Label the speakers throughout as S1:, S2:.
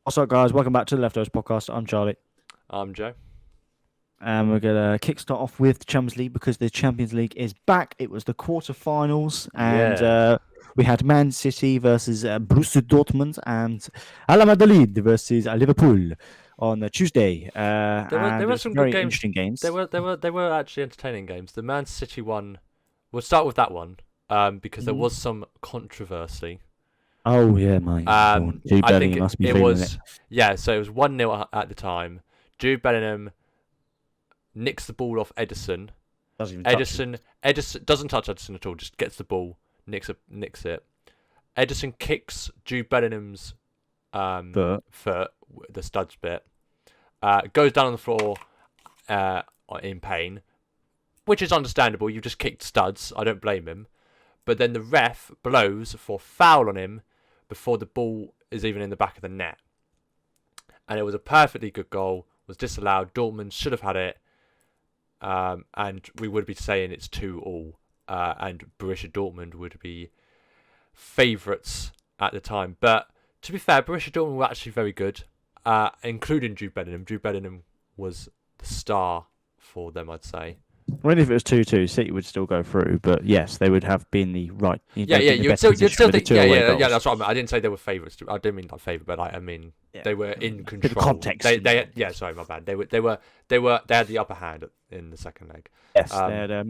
S1: What's up, guys? Welcome back to the Leftovers podcast. I'm Charlie.
S2: I'm Joe.
S1: And we're going to kickstart off with the Champions League because the Champions League is back. It was the quarterfinals, and we had Man City versus Borussia Dortmund and Al Madrid versus Liverpool on Tuesday.
S2: There were some
S1: very
S2: good games.
S1: interesting games.
S2: They were actually entertaining games. The Man City one. We'll start with that one because there was some controversy.
S1: Oh yeah, mate. Jude
S2: I
S1: Bellingham
S2: think
S1: must be
S2: it
S1: feeling
S2: was
S1: it.
S2: yeah. So it was 1-0 at the time. Jude Bellingham nicks the ball off Ederson.
S1: Doesn't even touch him.
S2: Ederson doesn't touch Ederson at all. Just gets the ball, nicks it. Ederson kicks Jude Bellingham's foot, the studs bit. Goes down on the floor in pain, which is understandable. You just kicked studs. I don't blame him. But then the ref blows for foul on him before the ball is even in the back of the net. And it was a perfectly good goal. Was disallowed. Dortmund should have had it. And we would be saying it's 2-2. And Borussia Dortmund would be favourites at the time. But to be fair, Borussia Dortmund were actually very good, including Jude Bellingham. Jude Bellingham was the star for them, I'd say.
S1: Well, if it was 2-2, City would still go through, but yes, they would have been the right.
S2: You'd still think, yeah, that's what I mean. I didn't say they were favourites. I didn't mean like favourite, but I mean they were in control.
S1: The context.
S2: Sorry, my bad. They had the upper hand in the second leg.
S1: Yes, they had a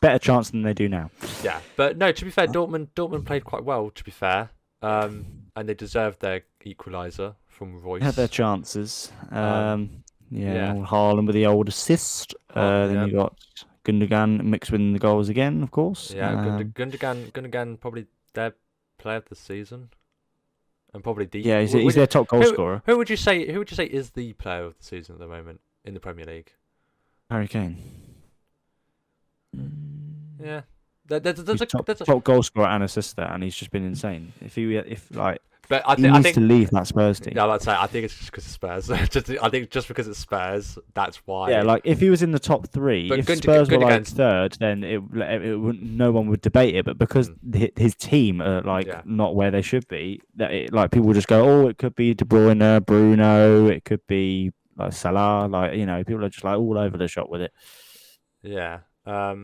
S1: better chance than they do now.
S2: Yeah, but no. To be fair, Dortmund played quite well. To be fair, and they deserved their equaliser from Royce.
S1: They had their chances. Haaland with the old assist. Then you got Gundogan mixed with the goals again, of course.
S2: Yeah, Gundogan probably their player of the season, and probably the
S1: he's their top goal scorer.
S2: Who would you say is the player of the season at the moment in the Premier League?
S1: Harry Kane.
S2: Yeah,
S1: that's a top goal scorer and assister, and he's just been insane.
S2: But I
S1: he
S2: think
S1: needs to leave that Spurs team.
S2: Yeah, I'd say I think it's just because of Spurs. I think just because it's Spurs, that's why.
S1: Yeah, like if he was in the top three, if Spurs were like third, then it wouldn't, no one would debate it. But because his team are not where they should be, that people just go, oh, it could be De Bruyne, Bruno, it could be like Salah, people are just like all over the shop with it.
S2: Yeah.
S1: For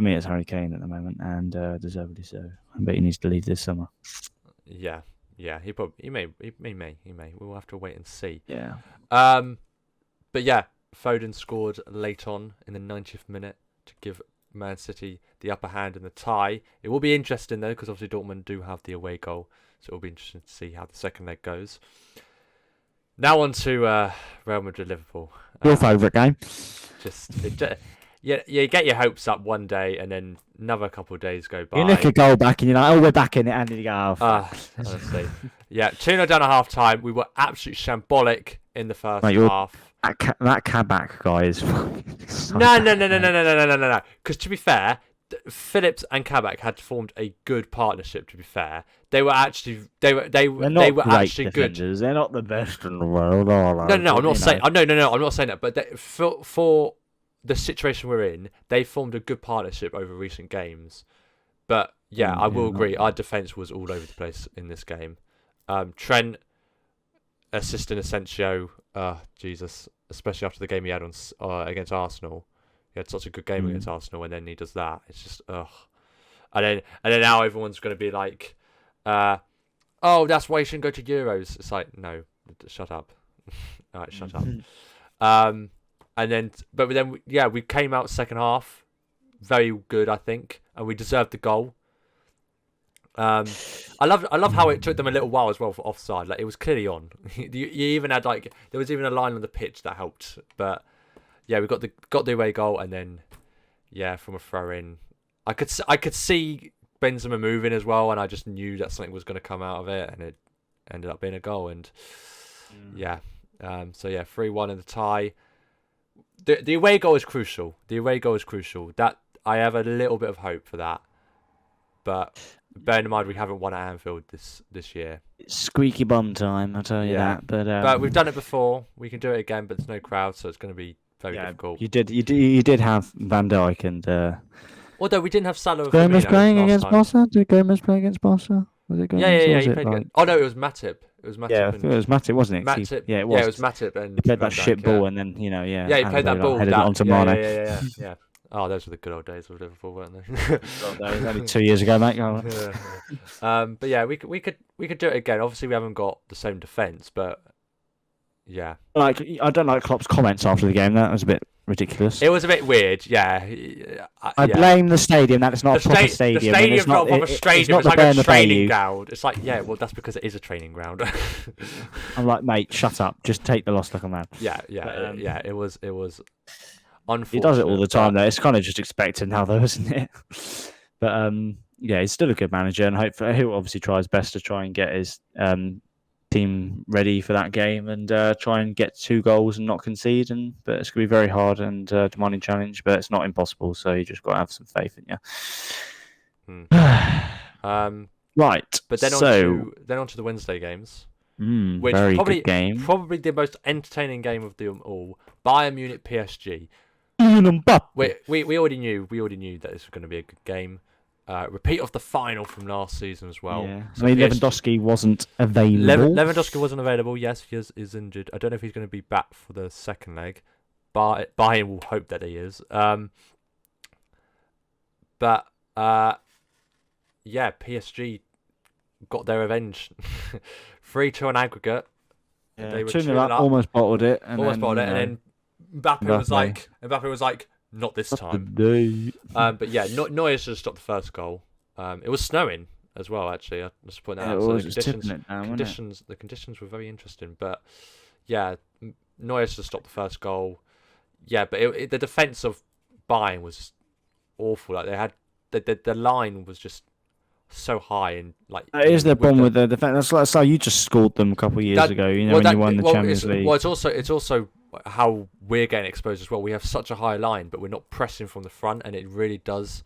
S1: me, it's Harry Kane at the moment, and deservedly so. I bet he needs to leave this summer.
S2: Yeah, he may. We'll have to wait and see.
S1: Yeah.
S2: But yeah, Foden scored late on in the 90th minute to give Man City the upper hand in the tie. It will be interesting though, because obviously Dortmund do have the away goal, so it will be interesting to see how the second leg goes. Now on to Real Madrid-Liverpool.
S1: Your favourite game?
S2: You get your hopes up one day, and then another couple of days go by.
S1: You nick a goal back, and you're like, "Oh, we're back in it," and you go,
S2: honestly, yeah, 2-0 down at half time. We were absolutely shambolic in the first half.
S1: That Kabak guy is.
S2: No. Because to be fair, Phillips and Kabak had formed a good partnership. To be fair, they were actually they were actually good.
S1: They're not the best in the world, are
S2: they? No, I'm not saying. No, I'm not saying that. But for the situation we're in, they formed a good partnership over recent games. But yeah, I will agree. Our defence was all over the place in this game. Trent assisting Asensio. Jesus, especially after the game he had on against Arsenal. He had such a good game against Arsenal, and then he does that. It's just ugh. And then now everyone's going to be like, "Oh, that's why you shouldn't go to Euros." It's like, no, shut up. All right, shut up. But then we came out second half, very good, I think, and we deserved the goal. I love how it took them a little while as well for offside. Like it was clearly on. you even had there was even a line on the pitch that helped. But yeah, we got the away goal, and then from a throw in, I could see Benzema moving as well, and I just knew that something was going to come out of it, and it ended up being a goal. And 3-1 in the tie. The away goal is crucial. That I have a little bit of hope for that. But bear in mind we haven't won at Anfield this year.
S1: It's squeaky bum time, I'll tell you that.
S2: But we've done it before. We can do it again, but there's no crowd, so it's going to be very difficult.
S1: You did have Van Dijk and.
S2: Although we didn't have Salah.
S1: Gomez playing against Barca? Did Gomez play against Barca? Was it Gomez?
S2: Yeah. He played against. Oh no, it was Matip. It was Matip.
S1: Yeah, I think it was Matip, wasn't it?
S2: Matip.
S1: Yeah, it was.
S2: Yeah, it was Matip. And
S1: he played that shit ball, and then
S2: Yeah, he played that ball.
S1: Headed it onto Mane.
S2: Yeah. Oh, those were the good old days of Liverpool, weren't they?
S1: That was only 2 years ago, mate.
S2: But yeah, we could do it again. Obviously, we haven't got the same defense, but yeah.
S1: Like, I don't like Klopp's comments after the game. That was a bit ridiculous.
S2: It was a bit weird. Yeah.
S1: I blame the stadium. That it's not a proper stadium.
S2: The stadium's not a proper stadium. It's like a training ground. It's like, yeah, well, that's because it is a training ground.
S1: I'm like, mate, shut up. Just take the loss like a man.
S2: Yeah. It was.
S1: He does it all the time, though. It's kind of just expected now, though, isn't it? But yeah, he's still a good manager, and hopefully he'll obviously try his best to try and get his team ready for that game and try and get 2 goals and not concede. But it's going to be very hard and demanding challenge, but it's not impossible. So you just got to have some faith in you. Right.
S2: But then on to the Wednesday games.
S1: Which very good game.
S2: Probably the most entertaining game of them all. Bayern Munich PSG. We already knew that this was going to be a good game. Repeat of the final from last season as well.
S1: Yeah. So Lewandowski wasn't available.
S2: Lewandowski wasn't available. Yes, he is injured. I don't know if he's going to be back for the second leg. Bayern will hope that he is. But yeah, PSG got their revenge. 3-2 on aggregate.
S1: Yeah, they were 2-0 up, almost bottled it.
S2: And then Mbappe was like, not this time. But yeah, Neuer should have stopped the first goal. It was snowing as well, actually. I just point that out.
S1: So
S2: the conditions were very interesting. But yeah, Neuer should have stopped the first goal. Yeah, but the defense of Bayern was just awful. Like, they had the line was just so high, and like
S1: that is their problem with the defense. That's how you just scored them a couple of years ago. You know, when you won the Champions League.
S2: Well, it's also how we're getting exposed as well. We have such a high line, but we're not pressing from the front, and it really does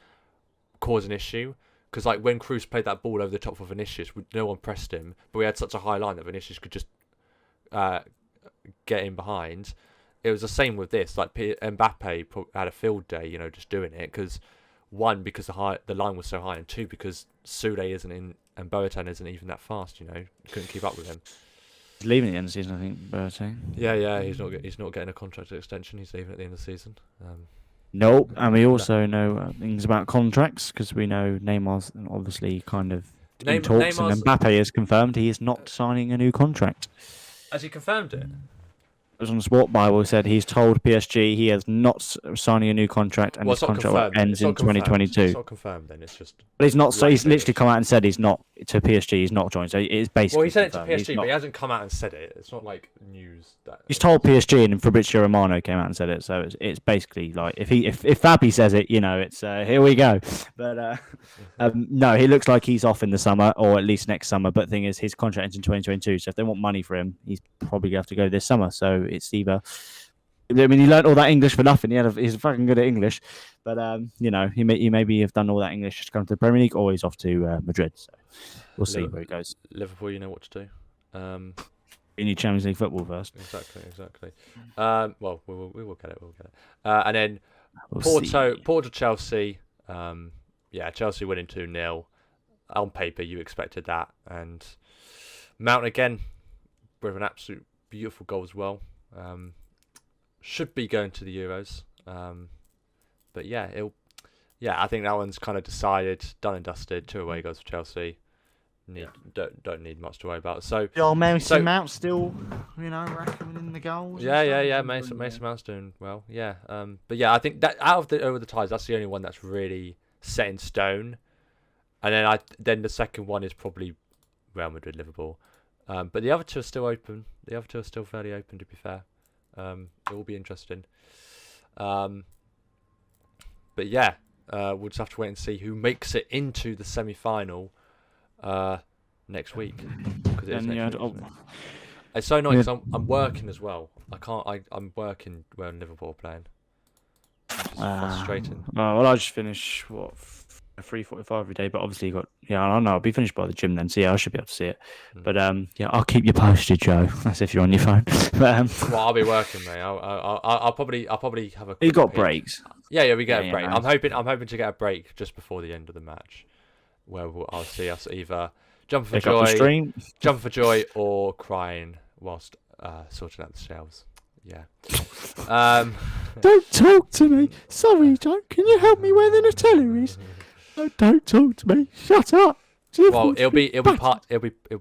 S2: cause an issue. Because like when Kroos played that ball over the top of Vinicius, no one pressed him, but we had such a high line that Vinicius could just get in behind. It was the same with this. Like Mbappe had a field day, you know, just doing it because. One, because the line was so high, and two, because Sule isn't in and Boateng isn't even that fast. You know, couldn't keep up with him.
S1: He's leaving at the end of the season, I think. Boateng.
S2: Yeah, he's not getting a contract extension. He's leaving at the end of the season.
S1: Nope, and we also know things about contracts because we know Neymar's obviously kind of in talks, and Mbappe has confirmed he is not signing a new contract.
S2: Has he confirmed it?
S1: It was on Sport Bible, said he's told PSG he is not signing a new contract, and his contract ends in 2022.
S2: It's not confirmed then. It's just.
S1: But he's not. So he's literally come out and said he's not to PSG. He's not joined. So it's basically.
S2: Well, he said it to PSG, but he hasn't come out and said it. It's not like news that.
S1: He's told PSG, and Fabrizio Romano came out and said it. So it's basically like if Fabi says it, you know, it's here we go. But no, he looks like he's off in the summer, or at least next summer. But the thing is, his contract ends in 2022. So if they want money for him, he's probably going to have to go this summer. So it's either. I mean, he learned all that English for nothing. He's fucking good at English, but you know, he maybe have done all that English just to come to the Premier League, or he's off to Madrid. So we'll see where he goes.
S2: Liverpool, you know what to do.
S1: You need Champions League football first.
S2: Exactly. Well, we will get it. And then Porto, Chelsea. Yeah, Chelsea winning 2-0. On paper, you expected that, and Mount again with an absolute beautiful goal as well. Should be going to the Euros, but yeah, I think that one's kind of decided, done and dusted. 2 away goals for Chelsea. Don't need much to worry about. So
S1: Mason Mount still, you know, racking in the goals.
S2: Yeah. Mason Mount's doing well. Yeah, but yeah, I think that out of the over the ties, that's the only one that's really set in stone. And then the second one is probably Real Madrid, Liverpool. But the other two are still open. The other two are still fairly open, to be fair. It will be interesting. But yeah, we'll just have to wait and see who makes it into the semi-final next week. It's so annoying because I'm working as well. I'm working when Liverpool are playing. It's frustrating.
S1: Well, I just finish 3:45 every day, but obviously I don't know. I'll be finished by the gym then, so yeah, I should be able to see it. But yeah, I'll keep you posted, Joe. That's if you're on your phone. But,
S2: well, I'll be working, mate. I'll probably have a.
S1: You got breaks?
S2: Yeah, we get a break. I'm hoping to get a break just before the end of the match, where I'll see us either jump for
S1: Pick up the
S2: joy,
S1: stream.
S2: jump for joy, or crying whilst sorting out the shelves. Yeah.
S1: Don't talk to me. Sorry, John. Can you help me where the Nutella is? No, don't talk to me. Shut up.
S2: Well, it'll be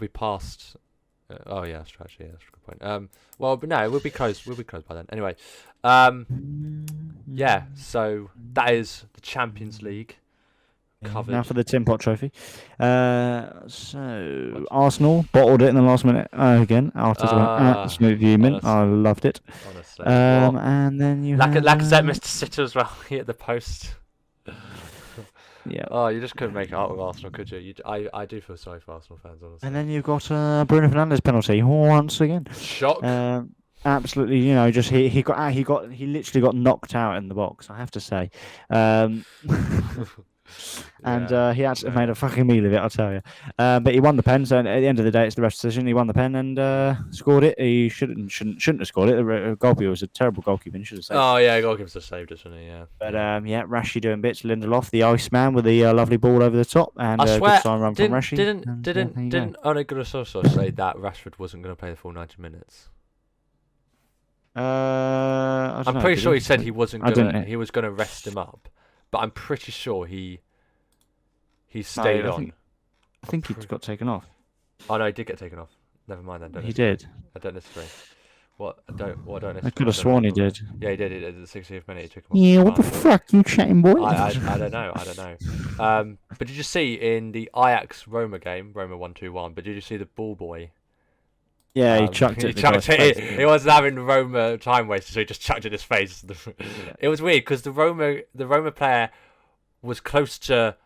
S2: past. Oh yeah, that's actually that's a good point. Well, but no, we'll be close. We'll be close by then. Anyway, yeah. So that is the Champions League covered.
S1: Now for the Tim Pot Trophy. So Arsenal bottled it in the last minute again. Arteta went absolute human. I loved it.
S2: Honestly,
S1: and then you
S2: Lacazette missed sitter as well. He hit the post.
S1: Yeah.
S2: Oh, you just couldn't make it out with Arsenal, could you? I do feel sorry for Arsenal fans, honestly.
S1: And then you've got Bruno Fernandes penalty once again.
S2: Shock.
S1: Absolutely, just he literally got knocked out in the box, I have to say. And he actually made a fucking meal of it, I'll tell you. But he won the pen, so at the end of the day, it's the ref decision. He won the pen and scored it. He shouldn't have scored it. The goalkeeper was a terrible goalkeeper. He should have saved it.
S2: Oh, yeah, goalkeeper saved it, shouldn't he? Yeah.
S1: But, Rashi doing bits. Lindelof, the Iceman, with the lovely ball over the top. And
S2: I swear,
S1: good sign run from Rashi.
S2: Didn't Ole Gunnar Solskjaer say that Rashford wasn't going to play the full 90 minutes? I'm pretty sure he said he wasn't gonna. He was gonna rest him up, but I'm pretty sure he stayed on.
S1: I think he got taken off.
S2: Oh no, he did get taken off. Never mind then.
S1: He did.
S2: I don't disagree. What? I don't.
S1: I could have sworn he did.
S2: Yeah, he did. At the 60th minute, he took him off.
S1: Yeah, what the fuck, you chatting boy?
S2: I don't know. But did you see in the Ajax Roma game, Roma 1-2-1? But did you see the ball boy?
S1: Yeah, he chucked it.
S2: He wasn't having Roma time wasted, so he just chucked it in his face. It was weird because the Roma player was close to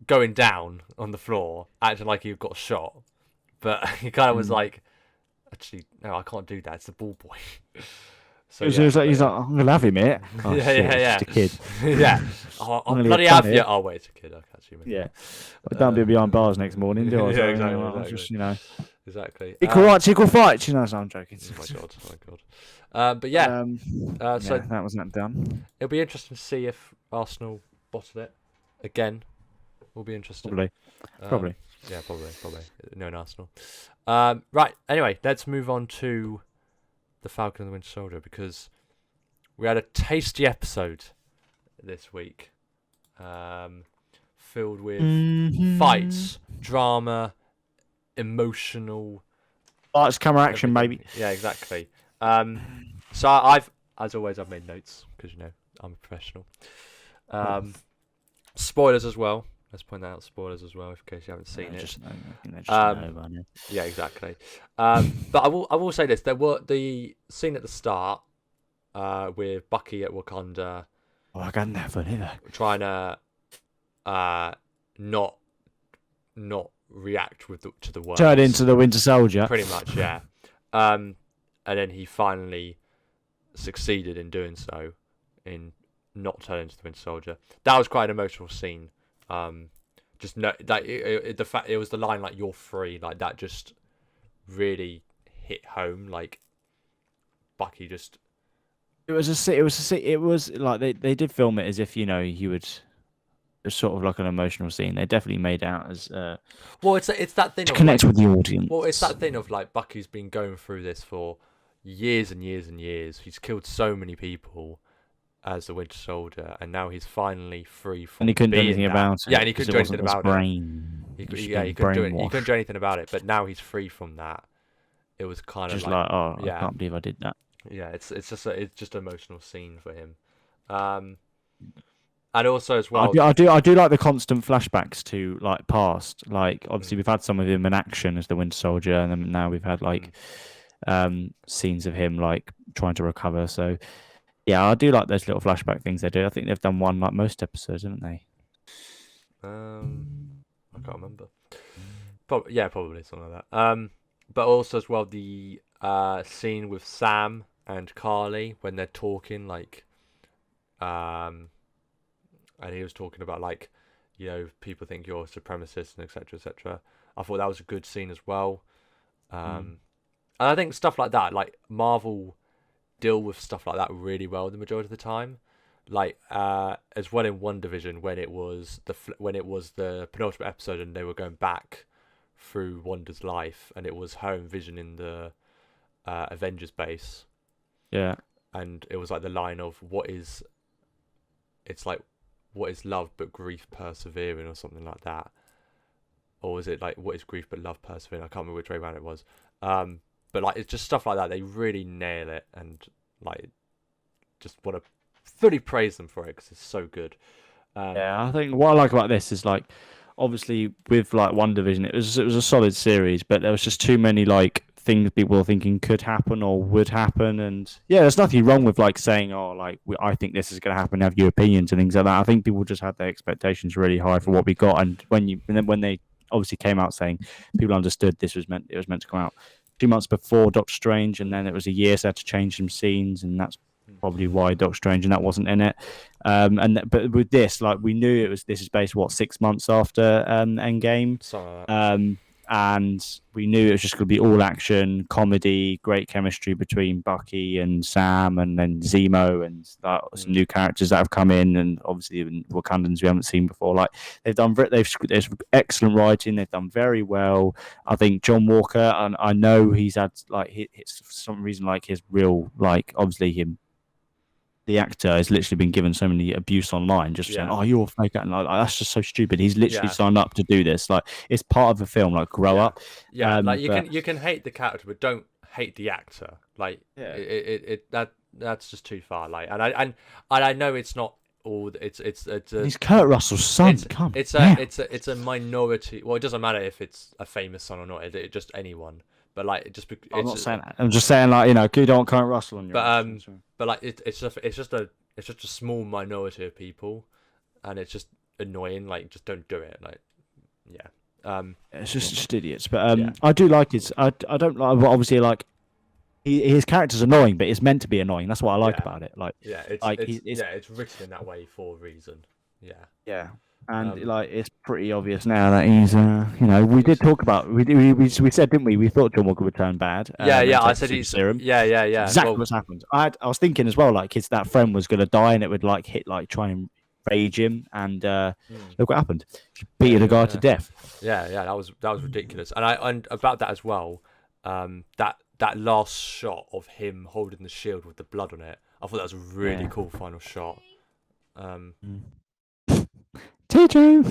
S2: going down on the floor, acting like he got shot, but he kind of was like, "Actually, no, I can't do that. It's the ball boy." So
S1: he's like, "I'm gonna have him, mate." Oh,
S2: yeah.
S1: Just a kid.
S2: Yeah. I'll bloody have you. Oh wait, it's a kid. I catch you.
S1: Yeah. I don't be behind bars next morning, do I?
S2: Yeah, exactly.
S1: Just,
S2: Exactly.
S1: Equal fights, So I'm joking.
S2: Oh my god. But yeah. So
S1: that was not done.
S2: It'll be interesting to see if Arsenal bottle it again. Will be interesting.
S1: Probably.
S2: Yeah, probably. No, in Arsenal. Right. Anyway, let's move on to the Falcon and the Winter Soldier because we had a tasty episode this week, filled with fights, drama, emotional.
S1: Lights, camera, action, maybe.
S2: Yeah, exactly. So I've made notes because I'm a professional. Spoilers as well. Let's point out spoilers as well, in case you haven't seen it. Yeah, exactly. But I will say this: there were the scene at the start with Bucky at Wakanda.
S1: Oh, I got that one either.
S2: Trying to not react to the words.
S1: Turn into the Winter Soldier.
S2: Pretty much, yeah. And then he finally succeeded in doing so, in not turning into the Winter Soldier. That was quite an emotional scene. Just no, like the fact it was the line like "You're free," like that just really hit home. Like Bucky just.
S1: It was like they did film it as if he would. It's sort of like an emotional scene. They definitely made out as.
S2: Well, it's that thing
S1: to
S2: of
S1: connect with the audience.
S2: Well, it's that thing of like Bucky's been going through this for years and years and years. He's killed so many people as the Winter Soldier, and now he's finally free from.
S1: And he couldn't do anything about it.
S2: Yeah, and he couldn't do anything about it.
S1: He
S2: couldn't do anything about it. But now he's free from that. It was kind of
S1: like, I can't believe I did that.
S2: Yeah, it's just an emotional scene for him. And also as well,
S1: I do like the constant flashbacks to like past. Like obviously we've had some of him in action as the Winter Soldier, and then now we've had like scenes of him like trying to recover. So yeah, I do like those little flashback things they do. I think they've done one like most episodes, haven't they?
S2: I can't remember. Probably something like that. But also as well the scene with Sam and Carly when they're talking like, and he was talking about like, people think you're a supremacist and etc. I thought that was a good scene as well. And I think stuff like that, like Marvel deal with stuff like that really well the majority of the time. Like as well in WandaVision when it was the penultimate episode and they were going back through Wanda's life, and it was her envisioning the Avengers base.
S1: Yeah.
S2: And it was like the line of what is love but grief persevering, or something like that. Or was it like, what is grief but love persevering? I can't remember which way around it was. But like, it's just stuff like that. They really nail it, and like, just want to fully praise them for it because it's so good.
S1: Yeah, I think what I like about this is like, obviously with like WandaVision, it was a solid series, but there was just too many like things people were thinking could happen or would happen, and yeah, there's nothing wrong with like saying, oh, like I think this is going to happen, have your opinions and things like that. I think people just had their expectations really high for what we got, and when they obviously came out saying, people understood it was meant to come out 2 months before Doctor Strange, and then it was a year, so they had to change some scenes, and that's probably why Doctor Strange and that wasn't in it. But with this, like, we knew this is based 6 months after Endgame. And we knew it was just going to be all action, comedy, great chemistry between Bucky and Sam, and then Zemo, and some new characters that have come in, and obviously even Wakandans we haven't seen before. Like, there's excellent writing. They've done very well. I think John Walker, and I know he's had like it's for some reason like his real, like, obviously him. The actor has literally been given so many abuse online, just saying, "Oh, you're a fake actor." Like, that's just so stupid. He's literally signed up to do this. Like, it's part of the film. Like, grow up.
S2: Yeah, like you can hate the character, but don't hate the actor. Like, that's just too far. Like, and I know it's not all. He's
S1: Kurt Russell's son.
S2: It's a minority. Well, it doesn't matter if it's a famous son or not. It's just anyone. But like,
S1: I'm not saying that. I'm just saying, like, you don't want Kurt Russell on your.
S2: But like, it's just a small minority of people, and it's just annoying. Like, just don't do it. Like, yeah.
S1: It's just idiots. But I do like his. I don't like. Well, obviously, like, his character's annoying, but it's meant to be annoying. That's what I like about it. Like,
S2: it's written in that way for a reason. Yeah.
S1: Yeah. And like, it's pretty obvious now that he's, we did talk about, we said, didn't we? We thought John Walker would turn bad.
S2: I said he's
S1: serum.
S2: Yeah.
S1: Exactly what's happened. I was thinking as well, like, that friend was going to die, and it would like try and rage him, and look what happened. He beat the guy to death.
S2: Yeah, that was ridiculous. And about that as well, that last shot of him holding the shield with the blood on it, I thought that was a really cool final shot.
S1: Teacher.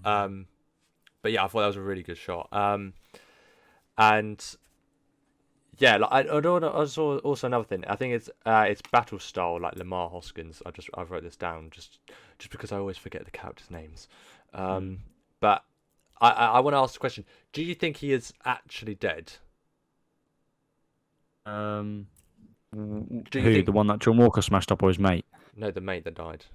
S2: But yeah, I thought that was a really good shot. And yeah, like, I saw also another thing. I think it's battle style, like Lamar Hoskins. I wrote this down just because I always forget the characters' names. But I want to ask the question: do you think he is actually dead?
S1: The one that John Walker smashed up, or his mate?
S2: No, the mate that died.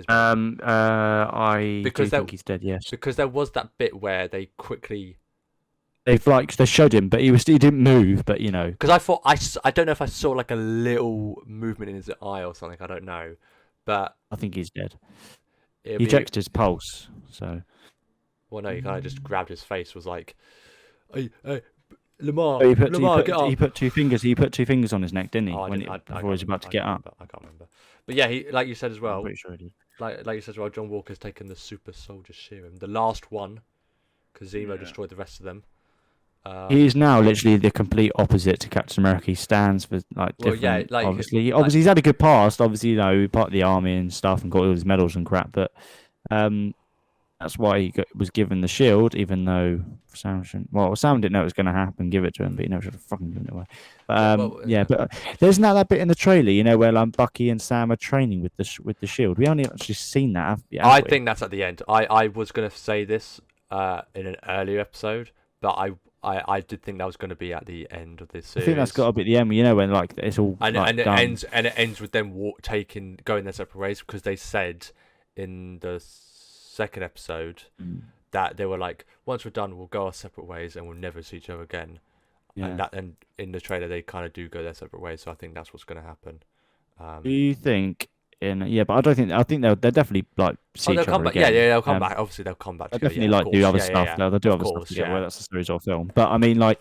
S1: I think he's dead. Yes,
S2: because there was that bit where they
S1: showed him, but he didn't move. But
S2: because I thought I don't know if I saw like a little movement in his eye or something. I don't know, but
S1: I think he's dead. He checked his pulse. So,
S2: well, no, he kind of just grabbed his face. Was like, hey, Lamar,
S1: he
S2: get up.
S1: He put two fingers on his neck, didn't he? Before he was about to get up.
S2: I can't remember. But yeah, he, like you said as well.
S1: I'm pretty sure he did.
S2: Like you said as well, John Walker's taken the super soldier serum, the last one, because Zemo destroyed the rest of them.
S1: He's now literally the complete opposite to Captain America. He stands for different. Obviously, he's had a good past. Obviously, part of the army and stuff, and got all his medals and crap. But that's why he was given the shield, even though Sam didn't know it was going to happen. Give it to him, but he never should have fucking given it away. But there's not that bit in the trailer, where Bucky and Sam are training with the shield. We only actually seen that.
S2: I think that's at the end. I was going to say this in an earlier episode, but I did think that was going to be at the end of this series.
S1: I think that's got to be at the end, when like it's all
S2: and
S1: like,
S2: it ends with them going their separate ways, because they said in the second episode that they were like, once we're done, we'll go our separate ways and we'll never see each other again. And in the trailer they kind of do go their separate ways, so I think that's what's going to happen.
S1: Do you think but I think they'll definitely like see each other again.
S2: They'll come back. Obviously they'll come back.
S1: They'll definitely do other stuff. They'll do other stuff together, whether that's a series or film. But I mean, like,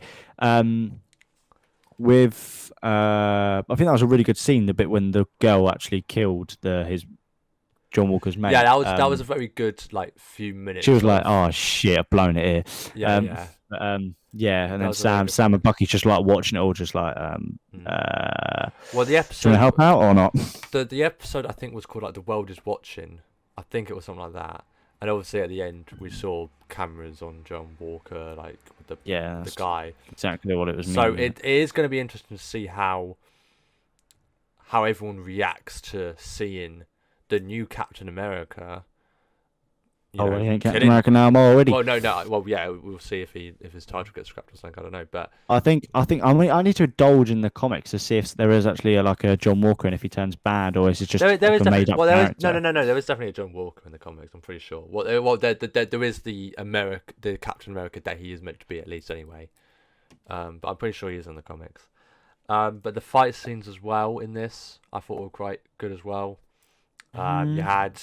S1: with I think that was a really good scene, the bit when the girl actually killed his John Walker's mate.
S2: Yeah, that was a very good like few minutes.
S1: She was like, "Oh shit, I've blown it here."
S2: Yeah.
S1: Yeah, and then Sam and Bucky's just like watching it all, just like,
S2: well, the episode.
S1: Do you want to help out or not?
S2: The episode I think was called like "The World Is Watching." I think it was something like that. And obviously at the end we saw cameras on John Walker, like with the guy.
S1: Exactly what it was.
S2: So it is going to be interesting to see how everyone reacts to seeing the new Captain America.
S1: He ain't Captain America now already.
S2: Well, no. Well, yeah, we'll see if his title gets scrapped or something. I don't know, but
S1: I need to indulge in the comics to see if there is actually a John Walker, and if he turns bad, or is it just
S2: there is
S1: a made up character?
S2: No. There is definitely a John Walker in the comics. I'm pretty sure. There is the Captain America that he is meant to be at least anyway. But I'm pretty sure he is in the comics. But the fight scenes as well in this, I thought were quite good as well. You had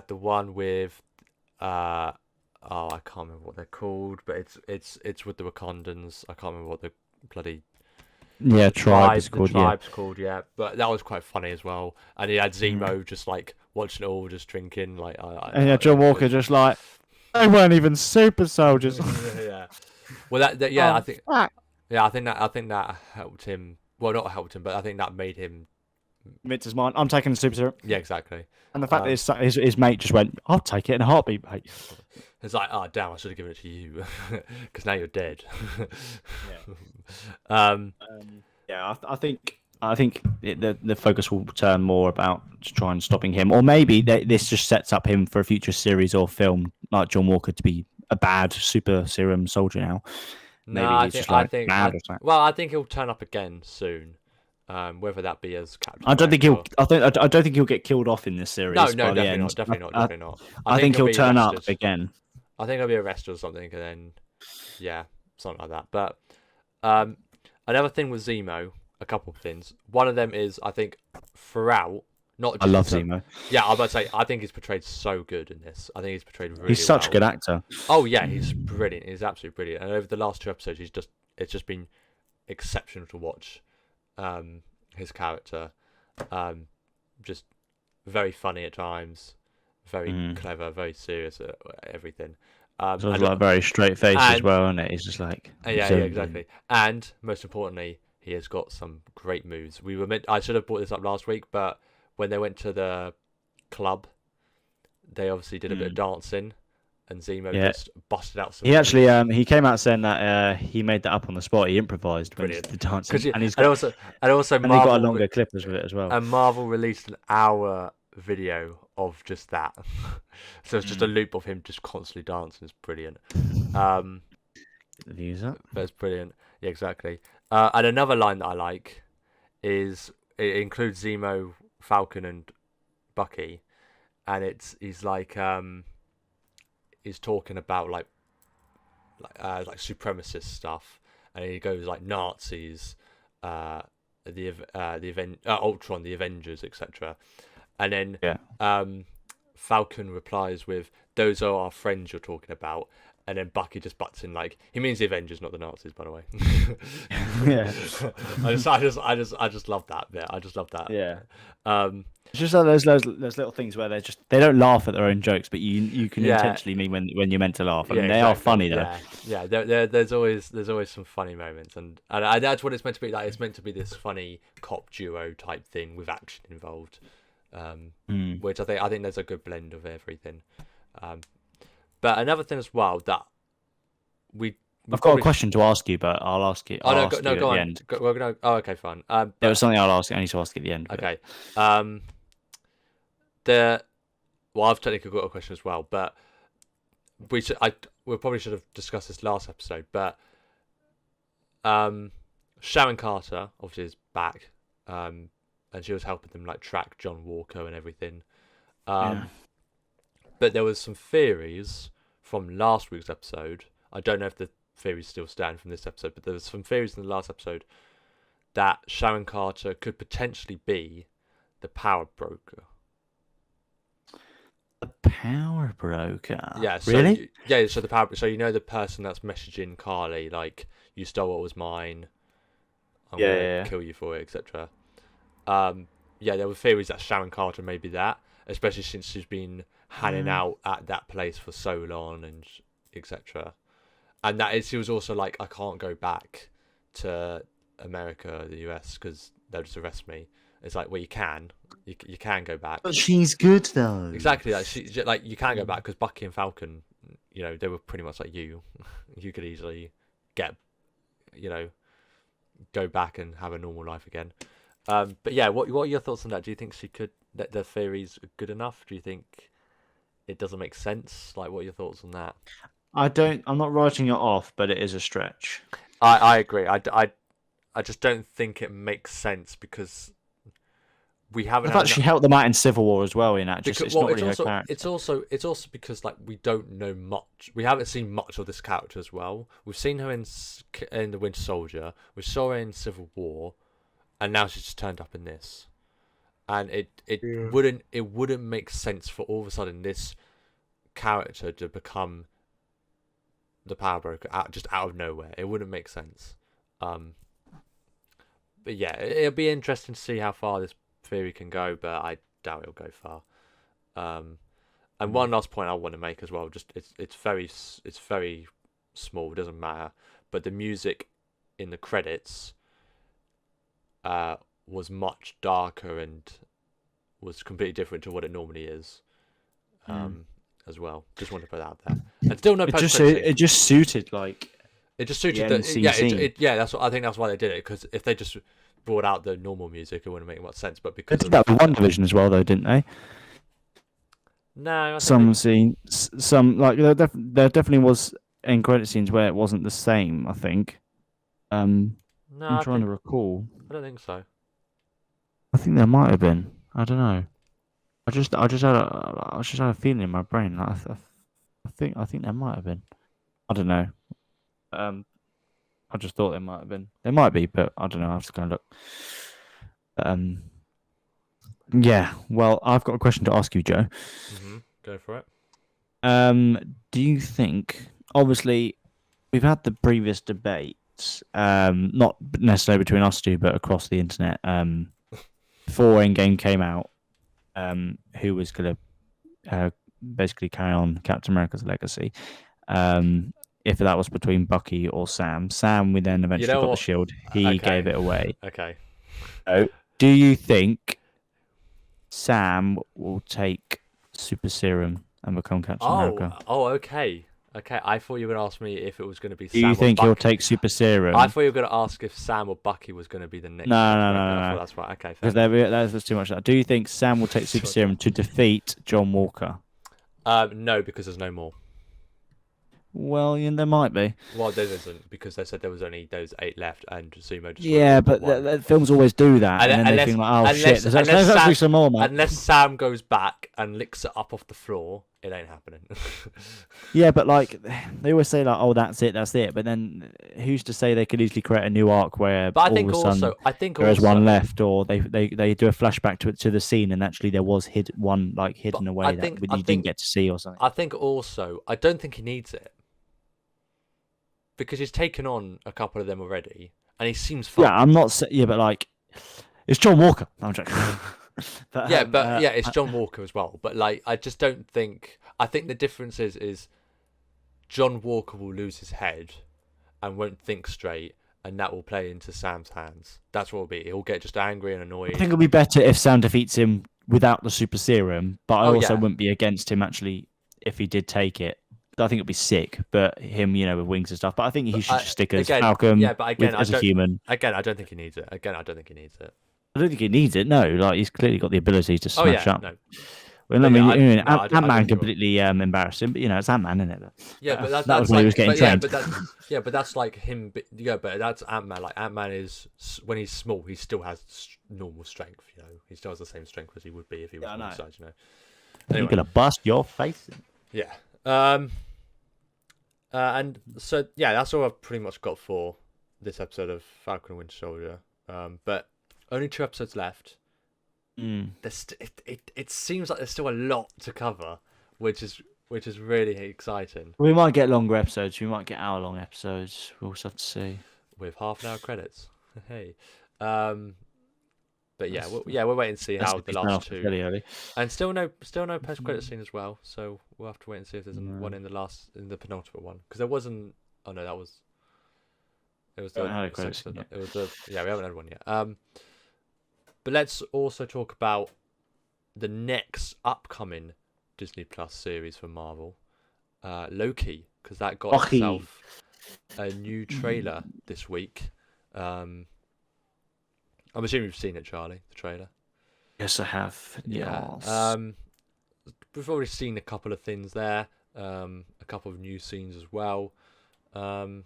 S2: the one with I can't remember what they're called, but it's with the Wakandans. I can't remember what the bloody
S1: tribe is
S2: called. Yeah, but that was quite funny as well. And he had Zemo just like watching it all, just drinking like.
S1: John Walker just like, they weren't even super soldiers.
S2: Yeah. Well, I think. Yeah, I think that helped him. Well, not helped him, but I think that made him.
S1: Admits his mind. I'm taking the super serum.
S2: Yeah, exactly.
S1: And the fact that his mate just went, "I'll take it in a heartbeat, mate."
S2: It's like, oh damn, I should have given it to you, because now you're dead.
S1: Yeah. I think the focus will turn more about trying stopping him, or maybe this just sets up him for a future series or film, like John Walker to be a bad super serum soldier now. Maybe I
S2: think he'll turn up again soon. Whether that be as Captain
S1: I don't think he'll get killed off in this series.
S2: No, definitely not.
S1: I think he'll turn up again.
S2: I think he'll be arrested or something, and then something like that. But another thing with Zemo, a couple of things. One of them is I think throughout, not just
S1: I love Zemo.
S2: Yeah, I was about to say I think he's portrayed so good in this. I think he's portrayed really.
S1: He's such a good actor.
S2: Oh yeah, he's brilliant. He's absolutely brilliant. And over the last 2 episodes, it's just been exceptional to watch. His character, just very funny at times, very clever, very serious at everything.
S1: So it's like very straight face as well, isn't it? He's just like
S2: yeah, exactly. And most importantly, he has got some great moves. I should have brought this up last week, but when they went to the club, they obviously did a bit of dancing. And Zemo just busted out some.
S1: He actually he came out saying that he made that up on the spot. He improvised when the dancing, and
S2: also
S1: Marvel, he got a longer clip with it as well.
S2: And Marvel released an hour video of just that, so it's just a loop of him just constantly dancing. It's brilliant.
S1: The views up.
S2: That's brilliant. Yeah, exactly. And another line that I like is it includes Zemo, Falcon, and Bucky, and he's like he's talking about like supremacist stuff, and he goes like Nazis, Ultron, the Avengers, etc. And then Falcon replies with, "Those are our friends you're talking about." And then Bucky just butts in like, he means the Avengers, not the Nazis, by the way.
S1: Yeah.
S2: I just love that bit. I just love that.
S1: Yeah. It's just like those little things where they don't laugh at their own jokes, but you can intentionally mean when you're meant to laugh. I mean, they are funny though.
S2: Yeah. There's always some funny moments, and that's what it's meant to be. Like, it's meant to be this funny cop duo type thing with action involved, which I think there's a good blend of everything. But another thing as well that
S1: I've got a question to ask you, but I'll ask it.
S2: Go on.
S1: At the end.
S2: Okay, fine.
S1: There was something I'll ask. I need to ask at the end.
S2: Okay. I've technically got a question as well, but we probably should have discussed this last episode. But Sharon Carter obviously is back, and she was helping them like track John Walker and everything. But there was some theories from last week's episode. I don't know if the theories still stand from this episode, but there was some theories in the last episode that Sharon Carter could potentially be the power broker.
S1: The power broker?
S2: Yeah. So
S1: really?
S2: So the power. So you know the person that's messaging Carly like, "You stole what was mine. I'm gonna kill you for it," etc. There were theories that Sharon Carter may be that. especially since she's been hanging out at that place for so long and etc. And she was also like, I can't go back to America, the US, because they'll just arrest me. It's like, well, you can go back.
S1: But she's good though.
S2: Exactly, like you can go back because Bucky and Falcon, they were pretty much like you. You could easily get, go back and have a normal life again. But yeah, what are your thoughts on that? Do you think that the theory's good enough? Do you think it doesn't make sense? Like, what are your thoughts on that?
S1: I'm not writing it off, but it is a stretch.
S2: I agree. I just don't think it makes sense because we haven't.
S1: I thought she helped them out in Civil War as well. In that, it's not really her character.
S2: It's also because like we don't know much. We haven't seen much of this character as well. We've seen her in the Winter Soldier. We saw her in Civil War, and now she's just turned up in this. And it wouldn't make sense for all of a sudden this character to become the power broker out of nowhere. It wouldn't make sense. But yeah, it'll be interesting to see how far this theory can go, but I doubt it'll go far. And one last point I want to make as well, just it's very small, it doesn't matter, but the music in the credits was much darker and was completely different to what it normally is. As well, just want to put that out there. And still no post.
S1: It just suited
S2: it just suited the that's what I think. That's why they did it, because if they just brought out the normal music, it wouldn't make much sense. But because
S1: they did that with WandaVision as well, though, didn't they?
S2: No,
S1: some like there definitely was end credit scenes where it wasn't the same. I think. I'm trying to recall.
S2: I don't think so.
S1: I think there might have been. I don't know. I just had a feeling in my brain. Like, I think there might have been. I don't know. I just thought there might have been. There might be, but I don't know. I have to go and look. Yeah. Well, I've got a question to ask you, Joe.
S2: Go for it.
S1: Do you think? Obviously, we've had the previous debates, not necessarily between us two, but across the internet. Before Endgame came out, who was going to basically carry on Captain America's legacy? If that was between Bucky or Sam. Sam, we then eventually got the shield. He gave it away.
S2: Okay.
S1: So, do you think Sam will take Super Serum and become Captain America?
S2: Oh, okay. Okay, I thought you were going to ask me if it was going to be Sam.
S1: Do you think he'll take Super Serum?
S2: I thought you were going to ask if Sam or Bucky was going to be the next.
S1: No.
S2: That's right. Okay.
S1: Because there's too much of that. Do you think Sam will take Super Serum to defeat John Walker?
S2: No, because there's no more.
S1: Well, there might be.
S2: Well, there isn't, because they said there was only those 8 left, and Zemo just...
S1: Yeah, but the films always do that, and then they think like, shit, there's actually some more, man.
S2: Unless Sam goes back and licks it up off the floor, it ain't happening.
S1: Yeah, but like, they always say like, oh, that's it, but then who's to say they could easily create a new arc where
S2: but I think
S1: there's one left, or they do a flashback to the scene, and actually there was hidden away that you didn't get to see or something.
S2: I think also, I don't think he needs it. Because he's taken on a couple of them already, and he seems fun.
S1: Yeah, I'm not. Yeah, but like, it's John Walker. I'm joking.
S2: It's John Walker as well. But like, I just don't think. I think the difference is John Walker will lose his head and won't think straight, and that will play into Sam's hands. That's what it'll be. He'll get just angry and annoyed.
S1: I think it'll be better if Sam defeats him without the super serum, but I also wouldn't be against him actually if he did take it. I think it'd be sick, but him, with wings and stuff. But I think he should just stick as Falcon as a human.
S2: Again, I don't think he needs it. I don't think he needs it.
S1: No, like he's clearly got the ability to smash up.
S2: No.
S1: Well, Ant-Man completely embarrassed him, but it's Ant-Man, isn't it?
S2: But
S1: that was when he was getting trained.
S2: But that's like him. Yeah, but that's Ant-Man. Like Ant-Man is, when he's small, he still has normal strength. He still has the same strength as he would be if he was on the size.
S1: Anyway. You're gonna bust your face.
S2: Yeah. And so that's all I've pretty much got for this episode of Falcon and Winter Soldier. But only 2 episodes left. It seems like there's still a lot to cover, which is really exciting.
S1: We might get longer episodes. We might get hour-long episodes. We'll just have to see.
S2: With half-an-hour credits. Hey. But yeah, we're waiting to see how the last two.
S1: Really early.
S2: And still no post credit scene as well. So we'll have to wait and see if there's one in the penultimate one, because there wasn't. Oh no, that was. It was the. We haven't had one yet. But let's also talk about the next upcoming Disney Plus series for Marvel, Loki, because that got itself a new trailer this week. I'm assuming you've seen it, Charlie, the trailer.
S1: Yes, I have.
S2: Yeah.
S1: Yes.
S2: We've already seen a couple of things there, a couple of new scenes as well. So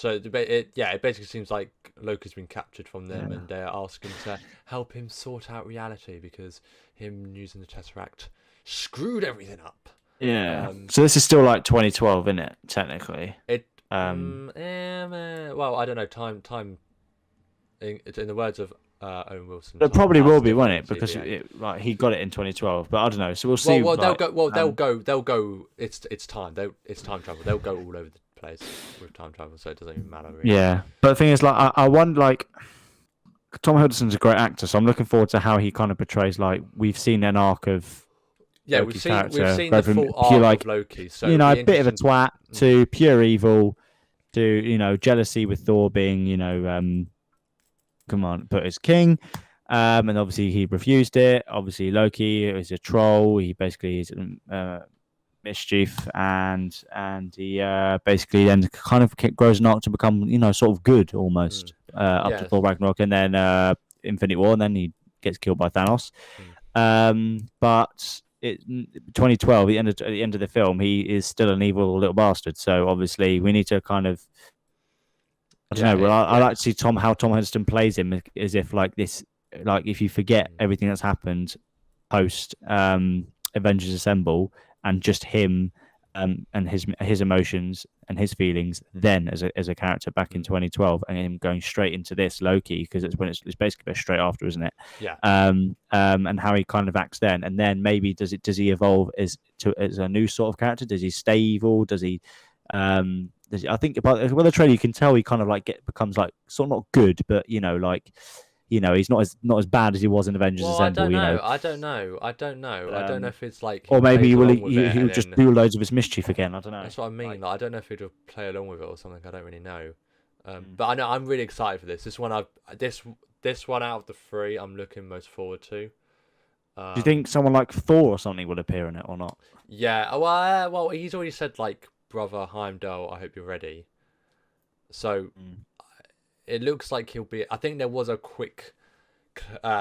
S2: it basically seems like Loki's been captured from them, and they're asking to help him sort out reality because him using the Tesseract screwed everything up.
S1: Yeah. So this is still like 2012, isn't it? Technically.
S2: Well, I don't know. Time. In the words of Owen Wilson,
S1: it probably will be, won't it? Because he got it in 2012, but I don't know. So we'll see.
S2: They'll go. It's time. It's time travel. They'll go all over the place with time travel, so it doesn't even matter. Really.
S1: Yeah, but the thing is, like, I wonder, like, Tom Hiddleston's a great actor, so I'm looking forward to how he kind of portrays. Like, we've seen an arc of.
S2: Yeah,
S1: Loki's
S2: we've seen the full arc of Loki. So
S1: a bit of a twat to pure evil, to jealousy with Thor being put as king, and obviously he refused it. Obviously Loki is a troll. He basically is mischief, and he basically then kind of grows an arc to become sort of good almost up to Thor Ragnarok, and then Infinity War, and then he gets killed by Thanos. But 2012, at the end of the film, he is still an evil little bastard. So obviously we need to kind of. I don't know. Well, I like to see how Tom Hiddleston plays him as if like this, like if you forget everything that's happened post Avengers Assemble and just him and his emotions and his feelings then as a character back in 2012, and him going straight into this Loki, because it's basically straight after, isn't it?
S2: Yeah.
S1: And how he kind of acts then, and then maybe does he evolve as a new sort of character? Does he stay evil? Does he? I think about the trailer you can tell he kind of like becomes like sort of not good, but he's not as bad as he was in Avengers Assemble.
S2: I don't know. I don't know if it's like,
S1: or maybe he'll just do loads of his mischief again. I don't know.
S2: That's what I mean. Like, I don't know if he'll play along with it or something. I don't really know. But I know I'm really excited for this. This one out of the three, I'm looking most forward to.
S1: Do you think someone like Thor or something will appear in it or not?
S2: Yeah. Well, he's already said like, brother Heimdall, I hope you're ready. So it looks like he'll be. I think there was a quick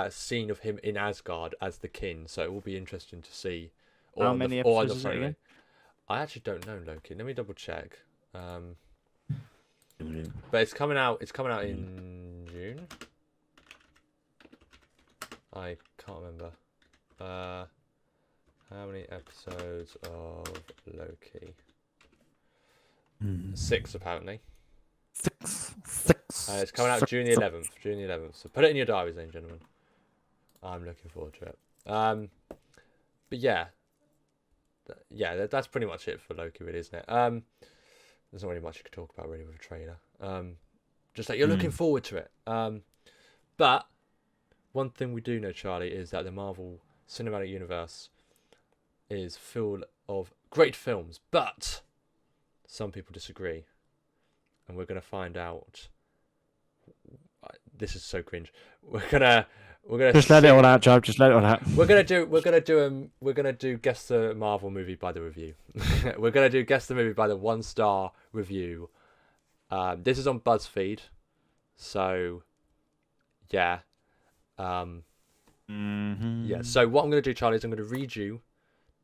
S2: scene of him in Asgard as the king, so it will be interesting to see.
S1: How many episodes is it again?
S2: I actually don't know, Loki. Let me double check. But it's coming out. It's coming out in June. I can't remember. How many episodes of Loki? 6 apparently.
S1: 6.
S2: It's coming out June the 11th. June the 11th. So put it in your diaries, then, gentlemen. I'm looking forward to it. But yeah, that's pretty much it for Loki, really, isn't it? There's not really much you could talk about really with a trailer. Just that you're looking forward to it. But one thing we do know, Charlie, is that the Marvel Cinematic Universe is full of great films, but some people disagree, and we're gonna find out. This is so cringe. We're gonna
S1: just let it all out, Joe. Just let it all out.
S2: We're gonna do guess the Marvel movie by the review. We're gonna do guess the movie by the 1-star review. This is on BuzzFeed, so yeah. Yeah. So what I'm gonna do, Charlie, is I'm gonna read you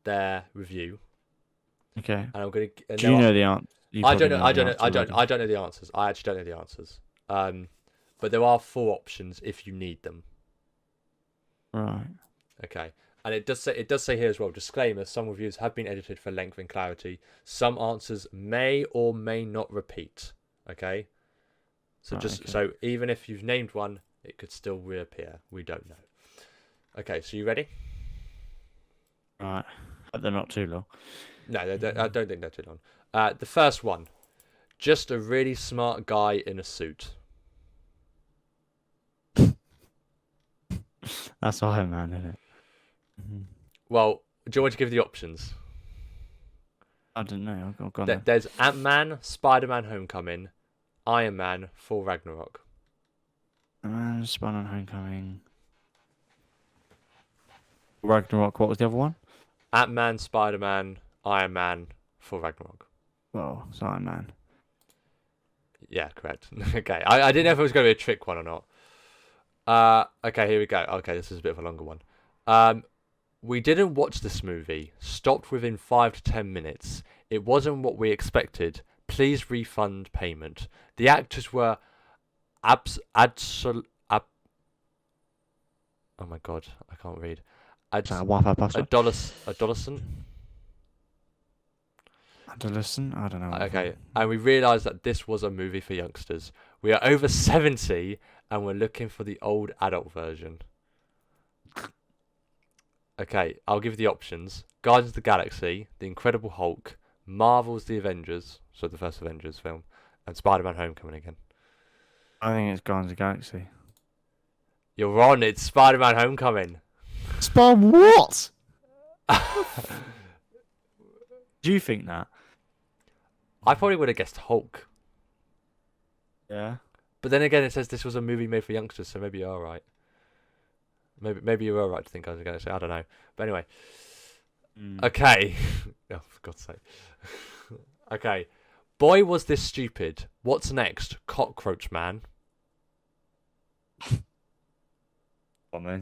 S2: their review.
S1: Okay.
S2: And I'm gonna.
S1: Do you know the answer?
S2: I don't know. I don't know the answers. I actually don't know the answers. But there are 4 options if you need them.
S1: Right.
S2: Okay. And it does say here as well, disclaimer, some reviews have been edited for length and clarity. Some answers may or may not repeat. Okay? So so even if you've named one, it could still reappear. We don't know. Okay, so you ready?
S1: Right. But they're not too long.
S2: No, I don't think they're too long. The first one, just a really smart guy in a suit.
S1: That's Iron Man, isn't it? Mm-hmm.
S2: Well, do you want to give the options?
S1: I don't know. I've gone
S2: There's Ant-Man, Spider-Man: Homecoming, Iron Man, Thor: Ragnarok.
S1: Spider-Man: Homecoming, Ragnarok. What was the other one?
S2: Ant-Man, Spider-Man, Iron Man, Thor: Ragnarok.
S1: Well, it's Iron Man.
S2: Yeah, correct. Okay, I didn't know if it was going to be a trick one or not. Okay, here we go. Okay, this is a bit of a longer one. We didn't watch this movie. Stopped within 5 to 10 minutes. It wasn't what we expected. Please refund payment. The actors were oh my god, I can't read. Adolescent.
S1: Adolescent? I don't know.
S2: Okay, and we realised that this was a movie for youngsters. We are over 70 and we're looking for the old adult version. Okay, I'll give you the options. Guardians of the Galaxy, The Incredible Hulk, Marvel's The Avengers, so the first Avengers film, and Spider-Man: Homecoming again.
S1: I think it's Guardians of the Galaxy.
S2: You're wrong, it's Spider-Man: Homecoming.
S1: What? Do you think that?
S2: I probably would have guessed Hulk.
S1: Yeah.
S2: But then again, it says this was a movie made for youngsters, so maybe you're right. Maybe you were right to think I was going to say. I don't know. But anyway. Okay. Oh, for God's sake. Okay. Boy, was this stupid. What's next? Cockroach Man.
S1: Well,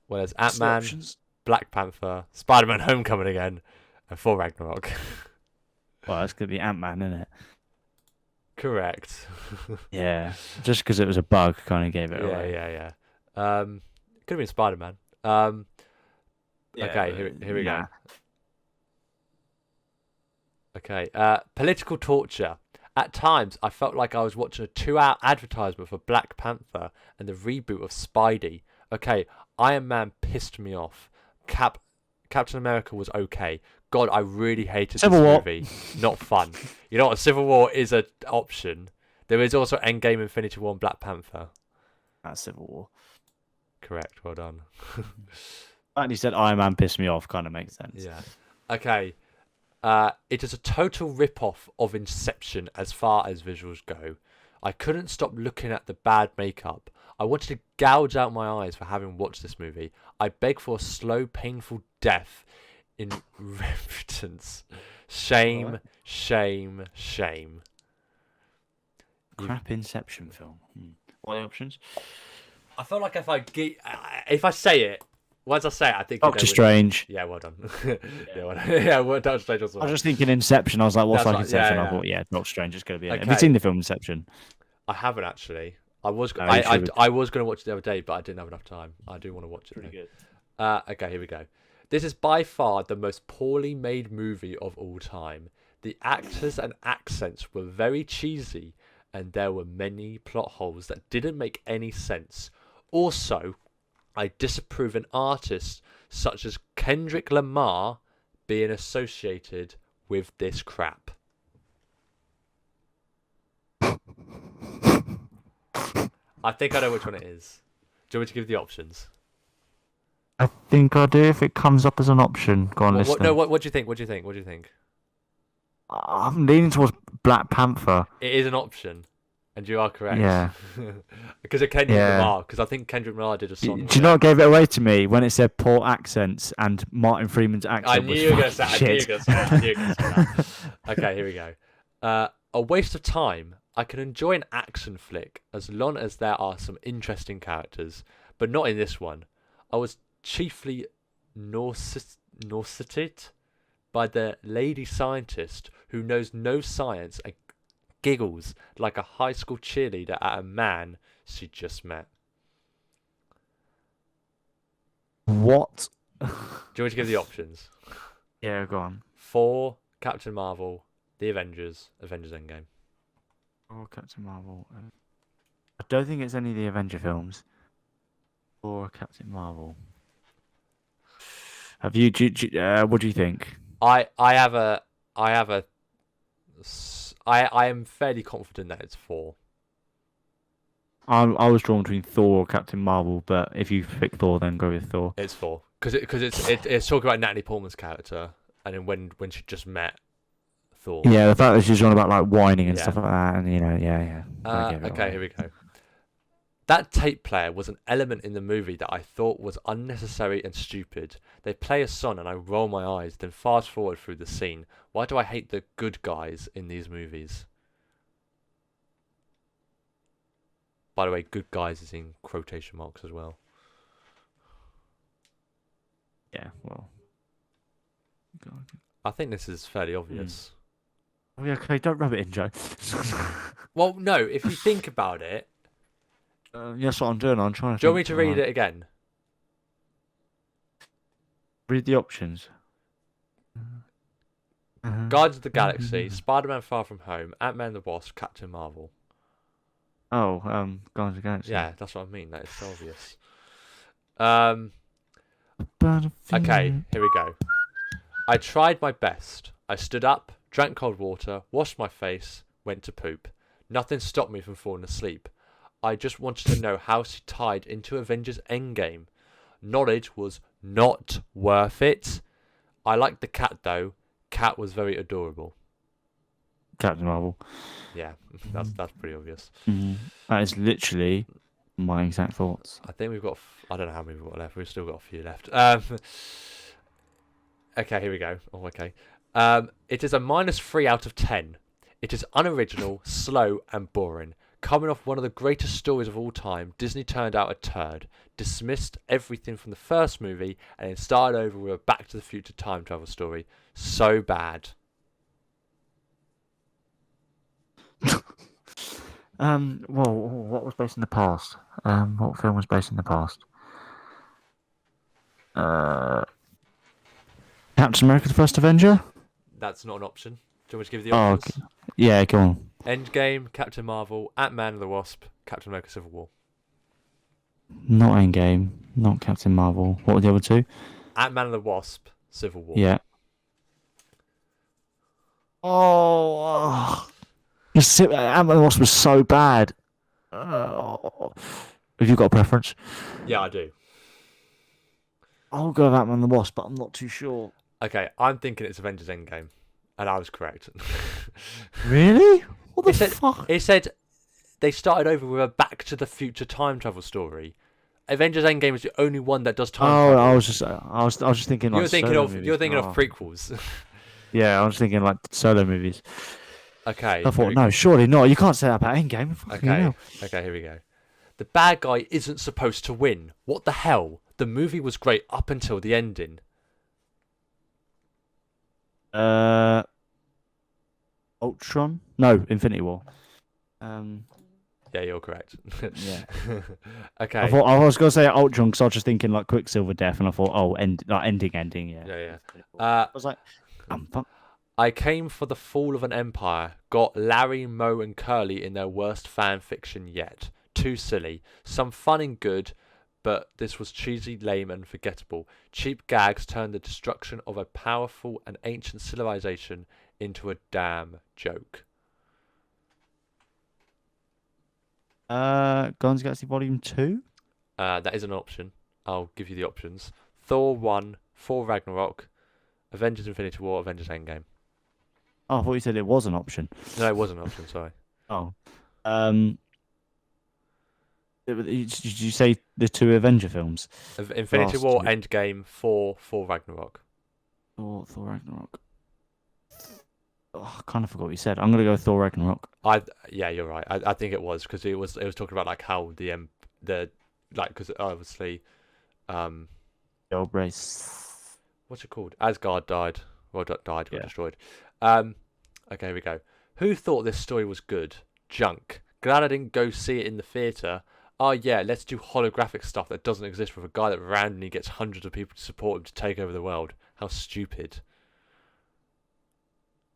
S2: there's Ant-Man, Black Panther, Spider-Man: Homecoming again, and Thor: Ragnarok.
S1: Well, that's going to be Ant-Man, isn't it?
S2: Correct.
S1: Yeah. Just because it was a bug kind of gave it away.
S2: Yeah. Could have been Spider-Man. Okay, here we go. Okay, political torture. At times, I felt like I was watching a 2-hour advertisement for Black Panther and the reboot of Spidey. Okay, Iron Man pissed me off. Captain America was okay. God, I really hated this movie. Not fun. You know what? Civil War is an option. There is also Endgame, Infinity War, and Black Panther.
S1: That's Civil War.
S2: Correct. Well done.
S1: And you said Iron Man pissed me off. Kind of makes sense.
S2: Yeah. Okay. It is a total rip-off of Inception as far as visuals go. I couldn't stop looking at the bad makeup. I wanted to gouge out my eyes for having watched this movie. I beg for a slow, painful death in repentance. Shame, shame, shame.
S1: Crap Inception film. What are the options?
S2: I feel like if I say it, once I say it, I think
S1: Doctor Strange.
S2: Yeah, well done. Well, Doctor Strange was.
S1: I was just thinking Inception. I was like, what's like Inception? I thought, Doctor Strange is going to be in it. Have you seen the film Inception?
S2: I haven't actually. I was going to watch it the other day, but I didn't have enough time. I do want to watch it.
S1: Pretty good.
S2: Okay, here we go. This is by far the most poorly made movie of all time. The actors and accents were very cheesy, and there were many plot holes that didn't make any sense. Also, I disapprove an artist such as Kendrick Lamar being associated with this crap. I think I know which one it is. Do you want me to give the options?
S1: I think I do if it comes up as an option. Go on, listen.
S2: No, what do you think? What do you think?
S1: I'm leaning towards Black Panther.
S2: It is an option. And you are correct.
S1: Yeah.
S2: Because of Kendrick Lamar. Because I think Kendrick Lamar did a song.
S1: Do you know what gave it away to me? When it said poor accents and Martin Freeman's accent was shit.
S2: Okay, here we go. A waste of time. I can enjoy an action flick as long as there are some interesting characters. But not in this one. I was chiefly nauseated by the lady scientist who knows no science and giggles like a high school cheerleader at a man she just met.
S1: What?
S2: Do you want me to give the options?
S1: Yeah, go on.
S2: Thor, Captain Marvel, The Avengers, Avengers Endgame.
S1: Or Captain Marvel. I don't think it's any of the Avenger films. Or Captain Marvel. Have you? What do you think?
S2: I am fairly confident that it's 4.
S1: I was drawn between Thor or Captain Marvel, but if you pick Thor, then go with Thor.
S2: It's Thor because it's talking about Natalie Portman's character, and then when she just met Thor.
S1: Yeah, the fact that she's on about like whining and stuff like that, and yeah.
S2: Okay, here we go. That tape player was an element in the movie that I thought was unnecessary and stupid. They play a song and I roll my eyes, then fast forward through the scene. Why do I hate the good guys in these movies? By the way, good guys is in quotation marks as well.
S1: Yeah, well.
S2: I think this is fairly obvious.
S1: Oh, yeah, okay, don't rub it in, Joe.
S2: Well, no, if you think about it.
S1: That's what I'm doing. I'm trying to.
S2: Do you want me to read it again?
S1: Read the options.
S2: Guardians of the Galaxy, Spider-Man: Far From Home, Ant-Man and the Wasp, Captain Marvel.
S1: Oh, Guardians of the Galaxy.
S2: Yeah, that's what I mean. That is so obvious. Okay, here we go. I tried my best. I stood up, drank cold water, washed my face, went to poop. Nothing stopped me from falling asleep. I just wanted to know how she tied into Avengers Endgame. Knowledge was not worth it. I liked the cat though. Cat was very adorable.
S1: Captain Marvel.
S2: Yeah, that's pretty obvious.
S1: That is literally my exact thoughts.
S2: I think we've got. I don't know how many we've got left. We've still got a few left. Okay, here we go. Oh, okay. It is a -3 out of 10. It is unoriginal, slow, and boring. Coming off one of the greatest stories of all time, Disney turned out a turd, dismissed everything from the first movie, and then started over with a Back to the Future time travel story. So bad.
S1: Well, what was based in the past? What film was based in the past? Captain America: The First Avenger?
S2: That's not an option. Do you want me to give you the options?
S1: Okay. Yeah, go on.
S2: Endgame, Captain Marvel, Ant-Man and the Wasp, Captain America: Civil War.
S1: Not Endgame, not Captain Marvel. What were the other two?
S2: Ant-Man and the Wasp, Civil War.
S1: Yeah. Oh. Ant-Man and the Wasp was so bad. Have you got a preference?
S2: Yeah, I do.
S1: I'll go with Ant-Man and the Wasp, but I'm not too sure.
S2: Okay, I'm thinking it's Avengers Endgame. And I was correct.
S1: Really? What the fuck?
S2: It said they started over with a Back to the Future time travel story. Avengers Endgame is the only one that does time travel.
S1: I was just thinking like
S2: you're thinking of prequels.
S1: Yeah, I was thinking like solo movies.
S2: Okay.
S1: I thought, no, surely not. You can't say that about Endgame.
S2: Okay, here we go. The bad guy isn't supposed to win. What the hell? The movie was great up until the ending.
S1: Ultron? No, Infinity War.
S2: Yeah, you're correct.
S1: Yeah.
S2: Okay.
S1: I was gonna say Ultron because I was just thinking like Quicksilver death, and I thought, ending. Yeah.
S2: Yeah.
S1: I was like,
S2: I came for the fall of an empire. Got Larry, Moe, and Curly in their worst fan fiction yet. Too silly. Some fun and good, but this was cheesy, lame, and forgettable. Cheap gags turned the destruction of a powerful and ancient civilization into a damn joke.
S1: Guardians of the Galaxy Volume 2?
S2: That is an option. I'll give you the options. Thor 1, Thor Ragnarok, Avengers Infinity War, Avengers Endgame.
S1: Oh, I thought you said it was an option.
S2: No, it was an option, sorry.
S1: Oh. Did you say the two Avenger films?
S2: Infinity War, Endgame, Thor Ragnarok.
S1: Thor Ragnarok. Oh, I kind of forgot what you said. I'm gonna go with Thor Ragnarok.
S2: Yeah, you're right. I think it was because it was talking about like how the because obviously,
S1: the old race.
S2: What's it called? Asgard died. Well, got destroyed. Okay, here we go. Who thought this story was good? Junk. Glad I didn't go see it in the theater. Oh yeah, let's do holographic stuff that doesn't exist with a guy that randomly gets hundreds of people to support him to take over the world. How stupid.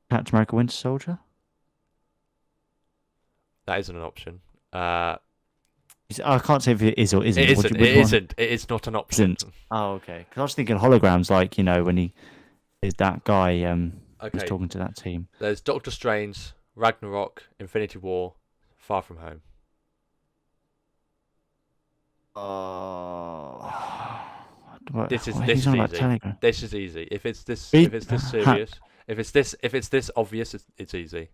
S1: Captain America: Winter Soldier?
S2: That isn't an option.
S1: I can't say if it is or isn't.
S2: It isn't. It isn't. It is not an option.
S1: Isn't. Oh, okay. Because I was thinking holograms, like, when he is that guy was talking to that team.
S2: There's Doctor Strange, Ragnarok, Infinity War, Far From Home. This is
S1: he's on
S2: easy.
S1: Telegram.
S2: This is easy. If it's this serious, if it's this obvious, it's easy.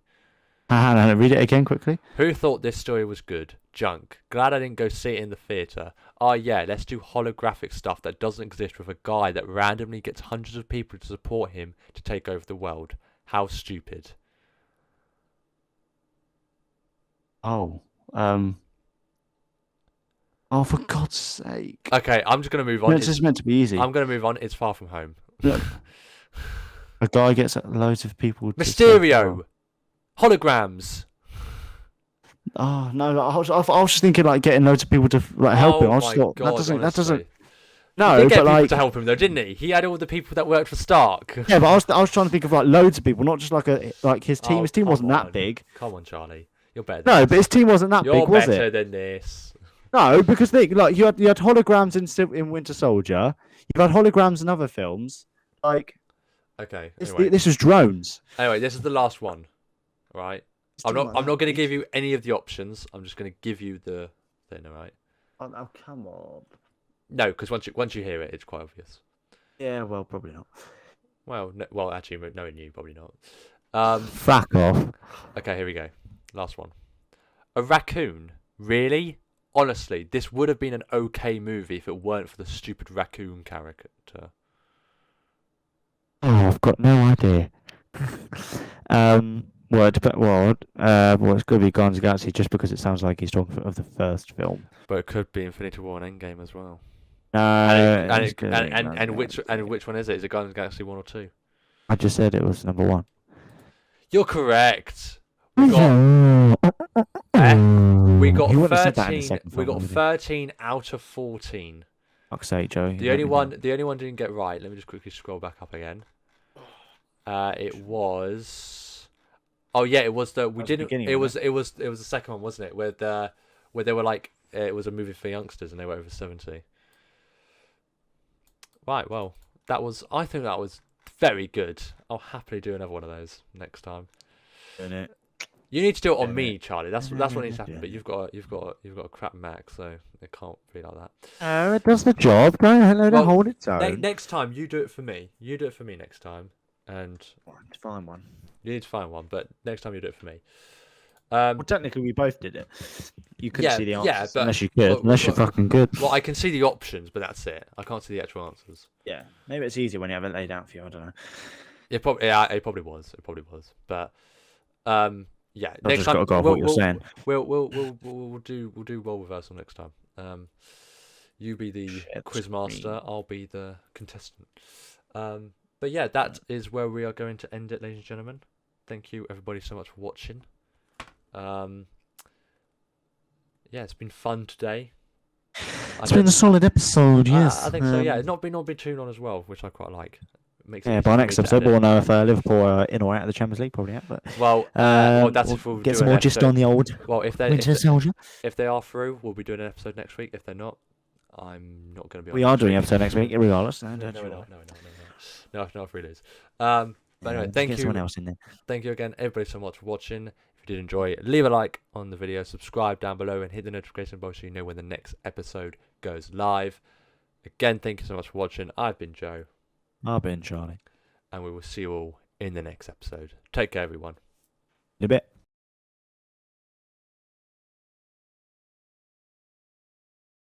S1: Read it again quickly.
S2: Who thought this story was good? Junk. Glad I didn't go see it in the theatre. Oh yeah, let's do holographic stuff that doesn't exist with a guy that randomly gets hundreds of people to support him to take over the world. How stupid.
S1: Oh, for God's sake.
S2: Okay, I'm just going to move on.
S1: It's just meant to be easy.
S2: I'm going to move on. It's Far From Home.
S1: A guy gets loads of people.
S2: Mysterio! Holograms!
S1: Oh, no, I was just thinking, like, getting loads of people to help him. I was
S2: God,
S1: that doesn't...
S2: No, he did get people to help him, though, didn't he? He had all the people that worked for Stark.
S1: Yeah, but I was trying to think of, like, loads of people, not just, like his team. His team wasn't that big.
S2: Come on, Charlie. You're better
S1: than this. But his team wasn't that big, was it?
S2: You're better than this.
S1: No, because think, like, you had holograms in Winter Soldier. You had holograms in other films. Like,
S2: okay.
S1: Anyway. This was drones.
S2: Anyway, this is the last one, right? I'm not going to give you any of the options. I'm just going to give you the thing, all right?
S1: Oh, come on.
S2: No, because once you hear it, it's quite obvious.
S1: Yeah, well, probably not.
S2: Well, actually, knowing you, probably not.
S1: Fuck off.
S2: Okay, here we go. Last one. A raccoon? Really? Honestly, this would have been an okay movie if it weren't for the stupid raccoon character.
S1: Oh, I've got no idea. Well, it's going to be Guardians of the Galaxy just because it sounds like he's talking of the first film.
S2: But it could be Infinity War and Endgame as well.
S1: No,
S2: and which one is it? Is it Guardians of the Galaxy 1 or 2?
S1: I just said it was number 1.
S2: You're correct. We got 13. We got 13 out of 14.
S1: Fuck's sake, Joe.
S2: The only one didn't get right. Let me just quickly scroll back up again. It was. Oh yeah, it was the we didn't. It was the second one, wasn't it? Where they were like it was a movie for youngsters and they were over 70. Right. Well, I think that was very good. I'll happily do another one of those next time.
S1: Doing it.
S2: You need to do it on me, Charlie. That's what needs to happen. But you've got a crap Mac, so it can't be like that.
S1: Oh, it does the job. Don't hold its own.
S2: Next time, you do it for me. You do it for me next time, and
S1: find one.
S2: You need to find one, but next time you do it for me.
S1: Well, technically, we both did it. You couldn't see the answers unless you could. Unless you're fucking good.
S2: Well, I can see the options, but that's it. I can't see the actual answers.
S1: Yeah, maybe it's easier when you have it laid out for you. I don't know.
S2: It probably was. But yeah.
S1: I've next time gotta go off what you're saying.
S2: We'll do role reversal next time. You be the quiz master. I'll be the contestant. But yeah, that is where we are going to end it, ladies and gentlemen. Thank you everybody so much for watching. Yeah, it's been fun today.
S1: It's been a solid episode, yes.
S2: I think so. Yeah, not been too long as well, which I quite like. Makes
S1: by next episode we'll know if Liverpool are in or out of the Champions League. Probably out, but
S2: that's if we'll
S1: get some more gist on the old.
S2: Well, if they are through, we'll be doing an episode next week. If they're not, I'm not going to be.
S1: We are doing an episode next week, regardless.
S2: No, it really is. But anyway, thank you.
S1: Someone else in there.
S2: Thank you again, everybody, so much for watching. If you did enjoy it, leave a like on the video, subscribe down below, and hit the notification bell so you know when the next episode goes live. Again, thank you so much for watching. I've been Joe.
S1: I've been Charlie.
S2: And we will see you all in the next episode. Take care, everyone.
S1: In a bit.